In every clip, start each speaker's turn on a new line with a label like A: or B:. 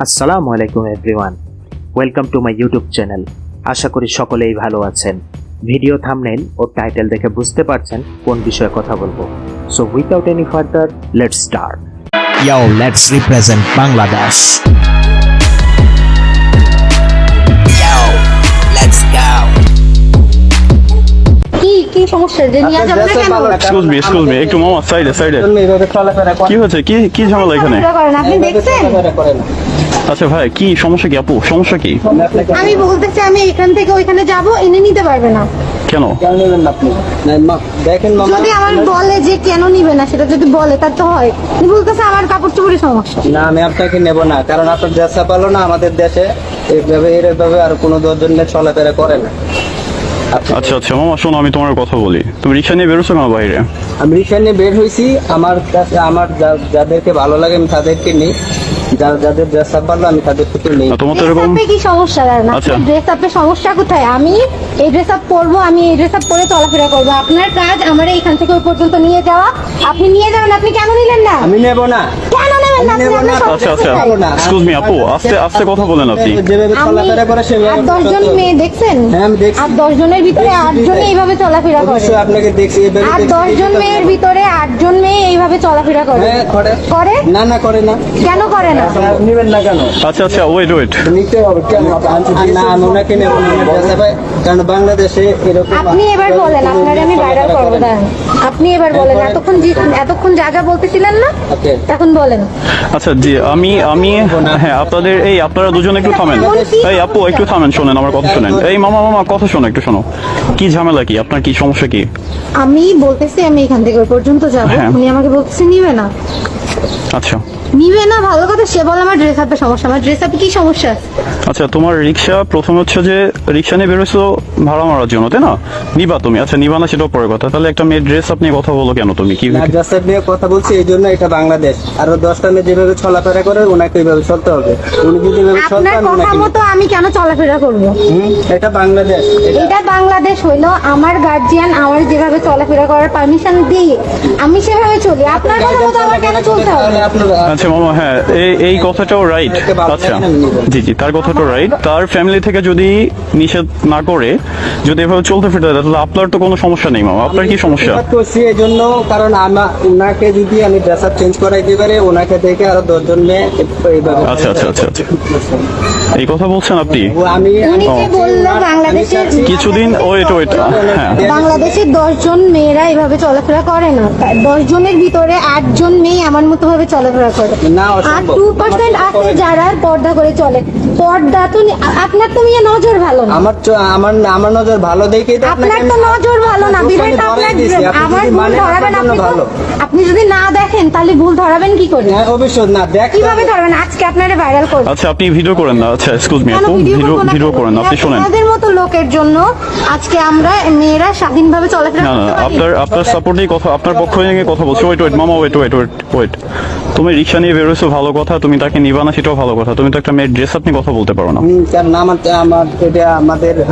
A: আসসালামু আলাইকুম everyone, welcome to my YouTube channel. আশা করি সকলেই ভালো আছেন। ভিডিও থাম্বনেল ও টাইটেল দেখে বুঝতে পারছেন কোন বিষয়ে কথা বলবো। So without any further, let's start.
B: Yo, let's represent Bangladesh. Yo, let's go.
C: কি সমস্যা যে নিয়ে যাবেন না কেন?
D: এক্সকিউজ মি একটু মামা সাইডে কি হচ্ছে কি ঝামেলা এখানে?
C: করেন আপনি দেখছেন?
D: আচ্ছা ভাই, কি সমস্যা, কি আপু সমস্যা কি?
C: আমি বলতেছি আমি এখান থেকে ওইখানে যাব, এনে নিতে পারবে না।
D: কেন?
E: দেখেন মামা,
C: যদি আমার বলে যে কেন নিবে না, সেটা যদি বলে তার তো হয়। উনি বলতেছে আমার কাপড় চোপড়ের সমস্যা।
E: না আমি আপনাকে নেব না, কারণ আপনার দেশে পালো না, আমাদের দেশে এইভাবে আর কোনো দশজন চলাফেরা করে না।
D: আচ্ছা মামা শোনো, আমি তোমার কথা বলি। তুমি রিক্সা নিয়ে বেরোছো কেন বাইরে?
E: আমি রিক্সা নিয়ে বের হয়েছি, আমার কাছে আমার যাদেরকে ভালো লাগে আমি তাদেরকে নিই, যাদের ড্রেস আপ ভালো আমি তাদের থেকে নেই।
D: তোমার তো এরকম
C: কি সমস্যা? না
D: আচ্ছা।
C: ড্রেস আপের সমস্যা কোথায়? আমি এই ড্রেস আপ পরবো, আমি এই ড্রেস আপ পরে চলাফেরা করবো। আপনার কাজ আমার এইখান থেকে ওই পর্যন্ত নিয়ে যাওয়া। আপনি নিয়ে যাবেন, আপনি কেন নিলেন না?
E: আমি নেব না।
C: কেন নেবেন না?
E: আমি নেব না।
D: আচ্ছা এক্সকিউজ মি আপু, আস্তে কথা বলেন আপনি।
E: যেভাবে চলাফেরা করে সেভাবে
C: আর 10 জন মেয়ে দেখছেন?
E: হ্যাঁ আমি দেখছি।
C: আর 10 জনের ভিতরে 8 জন এইভাবে চলাফেরা করে।
E: অবশ্যই আপনাকে দেখছি এইভাবে
C: আর 10 জন মেয়ের ভিতরে 8 জন মেয়ে এইভাবে চলাফেরা করে।
E: হ্যাঁ
C: করে?
E: না করে না।
C: কেন করে না?
E: নেবেন না কেন?
D: আচ্ছা ওয়েট
E: নিতে হবে কেন? না আমি ওনাকে নেব না, কারণ বাংলাদেশে এরকম।
C: আপনি এবার বলেন, আপনারে আমি ভাইরাল করবো। দাঁড়ান, আপনি এবার বলেন। এতক্ষণ যা বলতেছিলেন না,
E: ওকে
C: এখন বলেন।
D: আচ্ছা জি, আমি হ্যাঁ আপনারা দুজন একটু থামেন। এই আপু একটু থামেন, শোনেন আমার কথা শোনেন। এই মামা কথা শোনো, একটু শোনো। কি ঝামেলা, কি আপনার, কি সমস্যা কি?
C: আমি বলতেছি আমি এখান থেকে ওই পর্যন্ত যাবো,
D: হ্যাঁ।
C: উনি আমাকে বলতেছে নিবে না।
D: আচ্ছা
C: নিবে না, ভালো কথা। সে বলে আমার ড্রেস আপে সমস্যা। আমার ড্রেস আপে কি সমস্যা?
D: আচ্ছা তোমার রিক্সা, প্রথম হচ্ছে যে রিক্সা নিয়ে বেরোছো ভাড়া মারার জন্য, তাই না? নিবা তুমি? আচ্ছা নিবা না সেটাও পরের কথা। তাহলে একটা মেয়ের ড্রেস আপনি কথা বলো কেন তুমি? কি
E: ড্রেস আপ নিয়ে কথা বলছি এই জন্য, এটা বাংলাদেশ। আরো 10টা মেয়ে যেভাবে চলাফেরা করে ওনাকে এইভাবে চলতে হবে। উনি যদি এভাবে চলতে
C: আপনার কথা মতো আমি কেন চলাফেরা করবো?
E: এটা বাংলাদেশ।
C: এটা বাংলাদেশ হইলো আমার গার্জিয়ান আমার যেভাবে চলাফেরা করার পারমিশন দিয়ে আমি সেভাবে চলি। আপনার কথা মতো আমার কেন চলতে হবে?
D: আচ্ছা মামা, হ্যাঁ এই কথাটাও রাইট। আচ্ছা জি তার কথাটাও রাইট। তার ফ্যামিলি থেকে যদি নিষেধ না করে যদি এভাবে চলতে ফিরতে দেয়, তাহলে আপনার তো কোনো সমস্যা নেই মামা। আপনার কি সমস্যা?
E: করছি এই জন্য, কারণ ওনাকে যদি আমি ড্রেস আপ চেঞ্জ করাইতে পারি, ওনাকে দেখে আরো 10 জন মেয়ে এইভাবে।
D: আচ্ছা এই কথা বলছেন আপনি?
E: আমি
C: উনি যে বললো বাংলাদেশের
D: কিছুদিন ওয়েট হ্যাঁ
C: বাংলাদেশের 10 জন মেয়েরা এভাবে চলাফেরা করে না। 10 জনের ভিতরে 8 জন মেয়ে আমার মতো ভাবে চলাফেরা করে।
E: না,
C: আর
E: অসম্ভব।
C: 2% আছে যারা পর্দা করে চলে। পর্দা তো আপনার তো মেয়ে নজর ভালো না।
E: আমার নজর ভালো দেখেই তো
C: আপনার তো নজর ভালো না, বিধায় তো আপনার আমার ভুল ধরাবেন। আপনি যদি না দেখেন তাহলে ভুল ধরাবেন কি করে?
E: অবশ্যই না দেখ
C: কিভাবে ধরবেন? আজকে আপনারে ভাইরাল করব।
D: আচ্ছা আপনি ভিডিও করেন না? আচ্ছা এক্সকিউজ মি আপু, ভিডিও করেন না। আপনি শুনেন,
C: আমাদের মতো লোকের জন্য আজকে আমরা মেয়েরা স্বাধীনভাবে চলাফেরা
D: না
C: করতে পারি।
D: আপনার সাপোর্টেই কথা, আপনার পক্ষ নিয়ে কথা বলছি। ওয়েট মামা ওয়েট তুমি রিক্সা নিয়ে বেরোছো ভালো কথা, তুমি তাকে নিবা না সেটাও ভালো কথা। তুমি তো একটা মেয়ের ড্রেস আপনি কথা বলতে পারো না।
E: কারণ এটা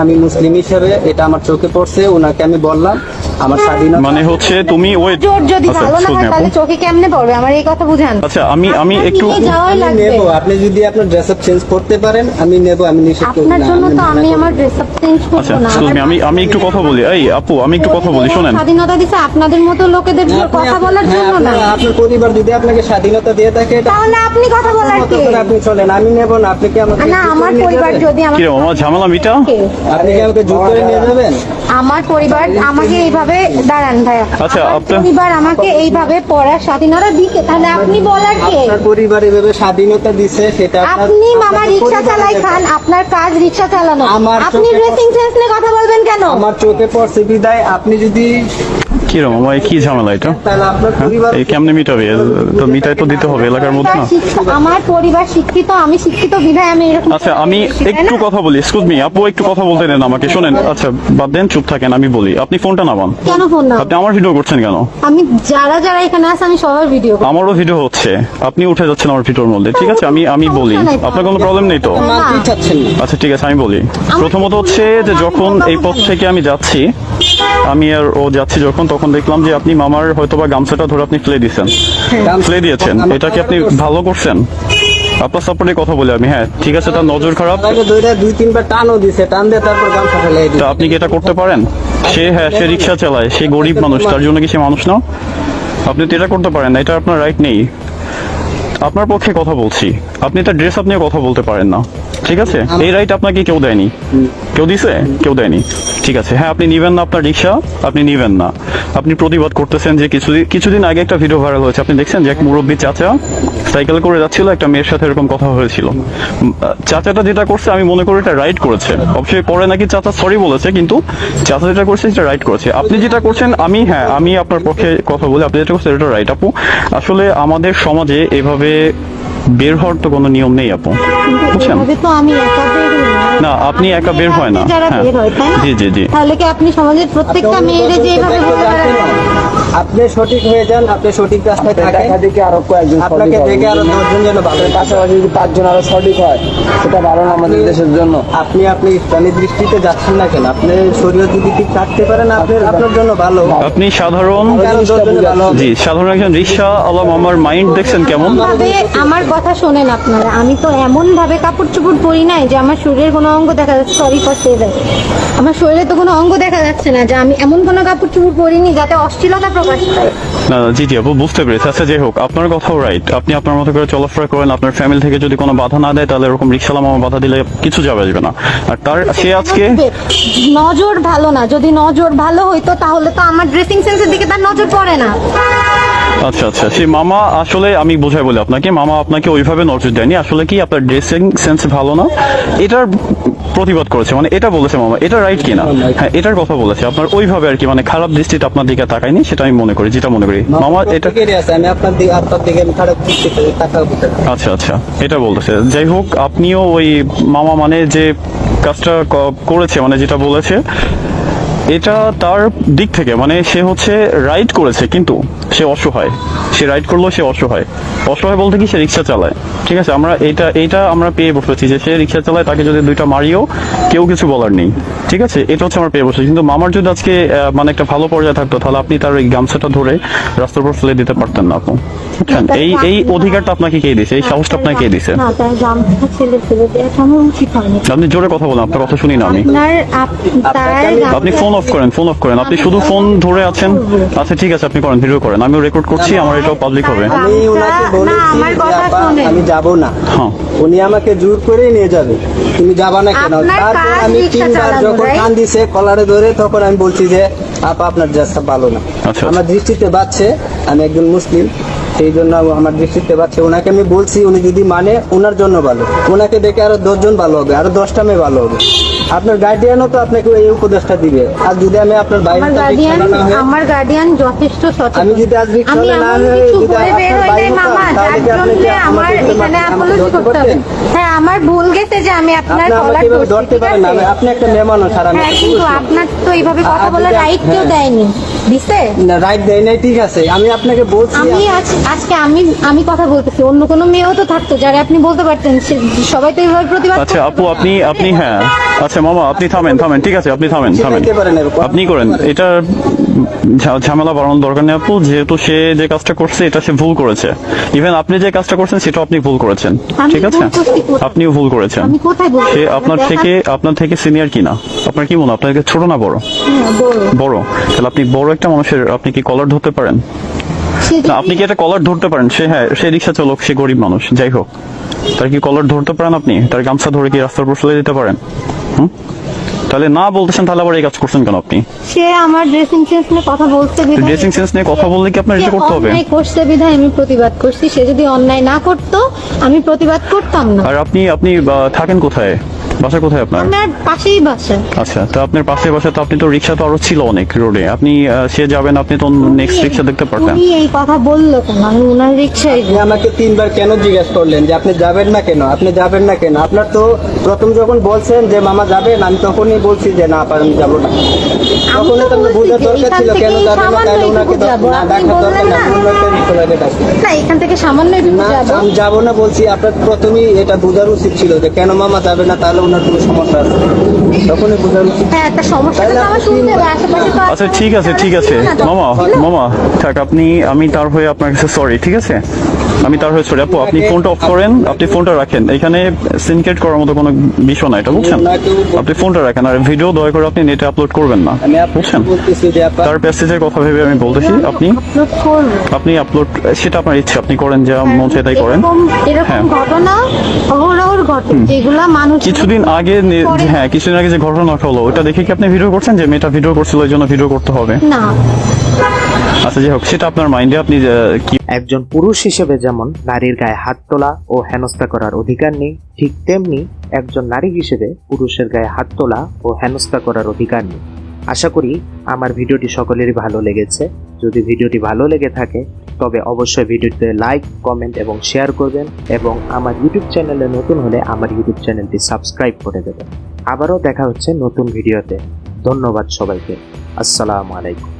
E: আমি মুসলিম হিসেবে এটা আমার চোখে পড়ছে, ওনাকে আমি বললাম আমার স্বাধীনতা।
D: মানে হচ্ছে তুমি ওয়েট।
C: জোর যদি
D: আচ্ছা
C: ভালো না
D: এক্সকিউজ
C: হয়
D: মি আপু,
C: তাহলে চোখে কেমনে পড়বে? আমার এই কথা বুঝান।
D: আচ্ছা আমি একটু
C: নিয়ে যাওয়াই
E: আমি
C: লাগবে।
E: নেব, আপনি যদি আপনার ড্রেস আপ চেঞ্জ করতে পারেন আমি নেব, আমি নিষেধ করব
C: আপনার
E: না।
C: জন্য তো আমি আমার ড্রেস আপ চেঞ্জ করব
D: আচ্ছা
C: না।
D: এক্সকিউজ মি আমি একটু কথা বলি। এই আপু আমি একটু কথা বলি, শোনেন।
C: স্বাধীনতা দিছে আপনাদের মতো লোকেদের কথা বলার জন্য না।
E: আপনার পরিবার যদি আপনাকে স্বাধীনতা দিয়ে থাকে
C: তাহলে আপনি কথা বলার কে?
E: আপনি চলেন, আমি নেব না। আপনি কি আমাকে
C: না, আমার পরিবার যদি
D: কি রে মামা, ঝামেলা মিটা?
E: আপনি কি আমাকে জোর করে নিয়ে যাবেন?
C: আমার পরিবার আমাকে এইভাবে দাঁড়ান ভাইয়া।
D: আচ্ছা,
C: আমার
D: আপনার-
C: পরিবার আমাকে এইভাবে পড়ার স্বাধীনতা দিকে, তাহলে আপনি বলার কে?
E: আপনার পরিবার এভাবে স্বাধীনতা দিছে, সেটা
C: আপনি মামা রিক্সা চালাই খান, আপনার কাজ রিক্সা চালানো।
E: আমার
C: আপনি
E: চোখে
C: ড্রেসিং সেন্স নিয়ে কথা বলবেন কেন?
E: আমার চোখে পড়ছে বিদায়। আপনি যদি
D: কি রে মামা, কি ঝামেলা এটা?
E: তাহলে আপনার
D: হ্যাঁ
E: পরিবার
D: এই কেমনে মিটাবে? তো মিটাই তো দিতে হবে এলাকার মধ্যে না?
C: আমার পরিবার শিক্ষিত, আমি শিক্ষিত বিধায় আমি এরকম।
D: আচ্ছা আমি একটু কথা বলি। এক্সকিউজ মি আপু, একটু কথা বলতে দেন আমাকে। শোনেন, আচ্ছা বাদ দেন, চুপ থাকেন, আমি বলি। আপনি ফোনটা নামান।
C: কেন ফোন না?
D: আপনি আমার ভিডিও করছেন কেন?
C: আমি যারা এখানে আছে আমি সবার ভিডিও করি।
D: আমারও ভিডিও হচ্ছে, আপনি উঠে যাচ্ছেন আমার ভিডিওর মধ্যে। ঠিক আছে আমি বলি, আপনার কোনো প্রবলেম নেই তো?
E: মানতে চাচ্ছেন না।
D: আচ্ছা ঠিক আছে আমি বলি। প্রথমত হচ্ছে যে যখন এই পথ থেকে আমি যাচ্ছি, আমি আর ও যাচ্ছি যখন, তখন দেখলাম যে আপনি মামার হয়তোবা গামছাটা ধরে আপনি ফেলে দিয়েছেন, ফেলে দিয়েছেন। এটা কি আপনি ভালো করছেন? আপনার সাপোর্টে কথা বলি আমি, হ্যাঁ ঠিক আছে, তার নজর খারাপ।
E: তাকে দুই তিনবার টানও দিছে, টান দিয়ে তারপর গামছা ফেলে
D: তা আপনি কি এটা করতে পারেন? সে রিক্সা চালায়, সে গরিব মানুষ, তার জন্য কি সে মানুষ না? আপনি তো এটা করতে পারেন না, এটা আপনার রাইট নেই। আপনার পক্ষে কথা বলছি, আপনি তার ড্রেস আপ নিয়ে কথা বলতে পারেন না, ঠিক আছে? এই রাইট আপনাকে কেউ দেয়নি। কেউ দিছে? কেউ দেয়নি। ঠিক আছে, হ্যাঁ আপনি নিবেন না আপনার রিক্সা, আপনি নিবেন না। আপনি প্রতিবাদ করতেছেন যে কিছুদিন আগে একটা ভিডিও ভাইরাল হয়েছে, আপনি দেখছেন যে এক মুরব্বী চাচা সাইকেল করে যাচ্ছিল, একটা মেয়ের সাথে এরকম কথা হয়েছিল। চাচাটা যেটা করছে আমি মনে করি এটা রাইট করেছে। অবশ্যই পরে নাকি চাচা সরি বলেছে, কিন্তু চাচা যেটা করছে সেটা রাইট করেছে। আপনি যেটা করছেন আমি আপনার পক্ষে কথা বলি, আপনি যেটা করছেন এটা রাইট। আপু আসলে আমাদের সমাজে এভাবে বের হওয়ার তো কোনো নিয়ম নেই আপু, বুঝছেন?
C: এভাবে তো আমি একা বের হই না।
D: না, আপনি একা বের হয় না।
C: যারা
D: হ্যাঁ
C: বের হয়, তাই না?
D: জি জি জি।
C: তাহলে কি আপনি সমাজের প্রত্যেকটা মেয়েরে যে এভাবে বলতে পারেন?
E: আপনি সঠিক হয়ে যান, আপনি সঠিক রাস্তায় থাকেন, দেখে আরো কয়েকজন আপনাকে দেখে আরো 10 জন যেন ভালো, পাশাপাশি যদি 5 জন আরো সঠিক হয় সেটা ভালো না আমাদের দেশের জন্য। আপনি ইসলামী দৃষ্টিতে যাচ্ছেন না কেন? আপনি শরীয়ত যদি ঠিক থাকতে পারেন আপনার জন্য ভালো।
D: আপনি সাধারণ
E: আরো 10 জনের ভালো হবে।
D: জি সাধারণ একজন রিক্সা আলম, আমার মাইন্ড দেখছেন কেমন?
C: ভাবে আমার কথা শোনেন আপনারা, আমি তো এমন ভাবে কাপড় চোপড় পরি নাই যে আমার শরীরের কোনো অঙ্গ দেখা যাচ্ছে। সরি ফর সে দ্যাট, আমার শরীরে তো কোনো অঙ্গ দেখা যাচ্ছে না, যে আমি এমন কোনো কাপড় চোপড় পরিনি যাতে অশ্লীলতা প্রকাশ পায়।
D: না জি জি আপু, বুঝতে পেরেছি। আচ্ছা যাই হোক, আপনার কথাও রাইট। আপনি আপনার মতো করে চলাফেরা করেন, আপনার ফ্যামিলি থেকে যদি কোনো বাধা না দেয় তাহলে এরকম রিক্সালাম আমার বাধা দিলে কিছু যাবে আসবে না। আর সে আজকে
C: নজর ভালো না, যদি নজর ভালো হইতো তাহলে তো আমার ড্রেসিং সেন্সের দিকে তার নজর পড়ে না।
D: আচ্ছা আচ্ছা, সে মামা আসলে আমি বোঝাই বলি আপনাকে, মামা আপনাকে ওইভাবে নজর দেয়নি। আসলে কি আপনার ড্রেসিং সেন্স ভালো না, এটার প্রতিবাদ করেছে, মানে এটা বলেছে মামা। এটা রাইট কিনা? হ্যাঁ এটার কথা বলেছে। আপনার ওইভাবে আর কি, মানে খারাপ দৃষ্টিতে আপনার দিকে তাকায়নি, সেটা আমি মনে করি, যেটা মনে করি মামা এটা।
E: আমি আপনার দিকে আমি খারাপ দৃষ্টিতে তাকাবো।
D: আচ্ছা আচ্ছা, এটা বলতেছে। যাই হোক, আপনিও ওই মামা মানে যে কাজটা করেছে, মানে যেটা বলেছে, এটা তার দিক থেকে মানে সে হচ্ছে রাইট করেছে, কিন্তু সে অসহায়। সে রাইট করলো, সে অসহায়। অসহায় বলতে কি, সে রিক্সা চালায়, ঠিক আছে? আমরা এইটা আমরা পেয়ে বসেছি যে সে রিক্সা চালায়, তাকে যদি 2টা মারিও কেউ কিছু বলার নেই, ঠিক আছে? এটা হচ্ছে আমরা পেয়ে বসেছি। কিন্তু মামার যদি আজকে মানে একটা ভালো পর্যায়ে থাকতো, তাহলে আপনি তার ওই গামছাটা ধরে রাস্তার উপর ফেলে দিতে পারতেন না আপু, বুঝছেন? এই অধিকারটা আপনাকে কে দিছে? এই সাহসটা আপনাকে কে দিছে?
C: না, তার গামছা ছেলে ফেলে দেওয়া আমার উচিত হয়নি।
D: আপনি জোরে কথা বলেন, আপনার কথা শুনি না আমি। আপনি ফোন অফ করেন, ফোন অফ করেন। আপনি শুধু ফোন ধরে আছেন। আচ্ছা ঠিক আছে, আপনি করেন, ভিডিও করেন, আমিও রেকর্ড করছি, আমার এটাও পাবলিক হবে।
E: আমি ওনাকে বলেছি
C: আমার
E: যে
C: কথা
E: আপা,
C: শোনেন।
E: আমি যাব না।
D: হ্যাঁ
E: উনি আমাকে জোর করে নিয়ে যাবে, তুমি যাবা না কেন?
C: আপনার
E: তারপর
C: কাজ
E: আমি
C: রিকশা
E: 3বার
C: চালানো,
E: যখন
C: right?
E: কান দিছে কলারে ধরে, তখন আমি বলছি যে আপা আপনার ড্রেসটা ভালো না।
D: আচ্ছা।
E: আমার দৃষ্টিতে বাচ্ছে, আমি একজন মুসলিম, সেই জন্য আমার দৃষ্টিতে বাচ্ছে। ওনাকে আমি বলছি, উনি যদি মানে ওনার জন্য ভালো, ওনাকে দেখে আরো 10 জন ভালো হবে, আরো 10টা মেয়ে ভালো হবে। আপনার গার্ডিয়ানও তো আপনাকে এই উপদেশটা দিবে। আর যদি আমি আপনার বাইরে
C: আমার গার্ডিয়ান যথেষ্ট সচেতন।
E: আমি যদি আজ রিক্সা
C: আমি
E: না
C: এমন
E: হয়ে
C: কিছু
E: যদি
C: করে বের
E: আপনার
C: হই নাই
E: বাইরে
C: মামা,
E: হতাম, তাহলে
C: যার
E: কি আপনি
C: জন্য
E: কি
C: আমার
E: আমাকে
C: এখানে
E: আমাকে
C: apology
E: ধরতে
C: করতে হবে।
E: পারতেন?
C: হ্যাঁ, আমার ভুল গেছে যে আমি আপনার
E: আপনি
C: কলার
E: আমাকে এভাবে
C: ধরছি,
E: ধরতে
C: ঠিক
E: পারেন না।
C: আছে?
E: আপনি একটা মেয়ে মানুষ, আর আমি
C: হ্যাঁ,
E: একটা
C: কিন্তু
E: পুরুষ।
C: আপনার তো এইভাবে কথা
E: আর
C: বলার
E: যদি
C: রাইট কেউ
E: হ্যাঁ।
C: দেয়নি, দিছে?
E: না, রাইট দেয় নাই, ঠিক আছে। আমি আপনাকে বলছি
C: আমি আজকে আমি কথা বলতেছি, অন্য কোনো মেয়েও তো থাকতো যারা আপনি বলতে পারতেন, সবাই তো এইভাবে প্রতিবাদ
D: আচ্ছা
C: করতে
D: আপু,
C: পারে।
D: আপনি হ্যাঁ আচ্ছা মামা, আপনি থামেন, ঠিক আছে, আপনি থামেন।
E: শিখাইতে পারেন এরকম।
D: আপনি করেন এটা, ঝামেলা বাড়ানোর দরকার নেই আপু। যেহেতু সে যে কাজটা করছে এটা সে ভুল করেছে। ইভেন আপনি যে কাজটা করছেন সেটা আপনি ভুল করেছেন,
C: আমি
D: ঠিক আছে?
C: ভুল করছি কোথায়?
D: আপনিও ভুল করেছেন।
C: আমি কোথায় বলছি?
D: সে আপনার থেকে সিনিয়র কিনা? আপনার কি মনে হয় আপনাকে ছোট না বড়?
C: হ্যাঁ, বড়।
D: বড়। তাহলে আপনি বড় একটা মানুষের আপনি কি কলার ধরতে পারেন?
C: সে
D: না, আপনি কি একটা কলার ধরতে পারেন? সে রিক্সা চালক, সে গরিব মানুষ, যাই হোক, তার কি কলার ধরতে পারেন আপনি? তার গামছা ধরে কি রাস্তার উপর ফেলে দিতে পারেন? তাহলে না বলতেছেন, তাহলে আবার এই কাজ করছেন কেন আপনি?
C: সে আমার ড্রেসিং সেন্স নিয়ে কথা বলছে বিধায়,
D: ড্রেসিং সেন্স নিয়ে কথা বললে কি আপনার এটা করতে হবে?
C: অন্যায় করছে বিধায় আমি প্রতিবাদ করছি। সে যদি অন্যায় না করতো আমি প্রতিবাদ করতাম না।
D: আর আপনি থাকেন কোথায়? বাসা কোথায় আপনার?
C: আমার পাশেই বাসা।
D: আচ্ছা, তো আপনার পাশে বাসা, তো আপনি তো রিক্সা তো আরো ছিল অনেক রোডে, আপনি সে যাবেন, আপনি তো নেক্সট রিক্সা দেখতে পারতেন।
C: উনি এই কথা বললো কেন? আমি ওনার রিক্সায়
E: আপনি আমাকে 3বার কেন জিজ্ঞেস করলেন যে আপনি যাবেন না কেন? আপনি যাবেন না কেন? আপনার তো প্রথম যখন বলছেন যে মামা যাবেন, আমি তখনই বলছি যে না আমি যাবো না। তখন তো আপনার বোঝার দরকার ছিল কেন যাবেন না, তাহলে ওনাকে না ডাকার দরকার না, ওনাকে রিক্সাকে ডাকবেন।
C: না, এখান থেকে সামান্য একটু
E: না,
C: যাবো।
E: আমি যাবো না বলছি। আপনার প্রথমেই এটা বোঝার উচিত ছিল যে কেন মামা যাবে না, তাহলে ওনার কোনো সমস্যা আছে, তখনই বোঝার উচিত।
C: হ্যাঁ, একটা সমস্যা তো আমার শুনতে হবে, আশেপাশে তো
D: আচ্ছা ঠিক আছে মামা থাক, আমি তার হয়ে আপনার কাছে সরি, ঠিক আছে? আমি তার হয়ে সরি আপু, আপনি ফোনটা অফ করেন, আপনি ফোনটা রাখেন। এখানে সিনক্রেট করার মতো কোনো বিষয় না এটা, বুঝছেন? আপনি ফোনটা রাখেন, আর ভিডিও দয়া করে আপনি নেটে আপলোড করবেন না,
E: আমি
D: বুঝছেন?
E: আপনাকে বলতেছি যে আপা
D: তার প্যাসেজের কথা ভেবে আমি বলতেছি, আপনি
C: আপলোড করবো।
D: আপনি আপলোড, সেটা আপনার ইচ্ছা, আপনি করেন, যা মন চায় তাই করেন।
C: এরকম
D: হ্যাঁ।
C: ঘটনা অহরহ ঘটে, যেগুলা মানুষ
D: কিছুদিন আগে হ্যাঁ, কিছুদিন আগে যে ঘটনা হলো ওটা দেখে কি আপনি ভিডিও করছেন যে মেয়েটা ভিডিও করছিল এই জন্য ভিডিও করতে হবে?
C: না।
D: আচ্ছা যাই হোক, সেটা আপনার মাইন্ডে, আপনি কি
A: একজন পুরুষ হিসেবে যেমন নারীর গায়ে হাত তোলা ও হেনস্থা করার অধিকার নেই, ঠিক তেমনি একজন নারী হিসেবে পুরুষের গায়ে হাত তোলা ও হেনস্থা করার অধিকার নেই। আশা করি আমার ভিডিওটি সকলেরই ভালো লেগেছে। যদি ভিডিওটি ভালো লেগে থাকে তবে অবশ্যই ভিডিওতে লাইক, কমেন্ট এবং শেয়ার করবেন, এবং আমার ইউটিউব চ্যানেলে নতুন হলে আমার ইউটিউব চ্যানেলটি সাবস্ক্রাইব করে দেবেন। আবারও দেখা হচ্ছে নতুন ভিডিওতে। ধন্যবাদ সবাইকে। আসসালামু আলাইকুম।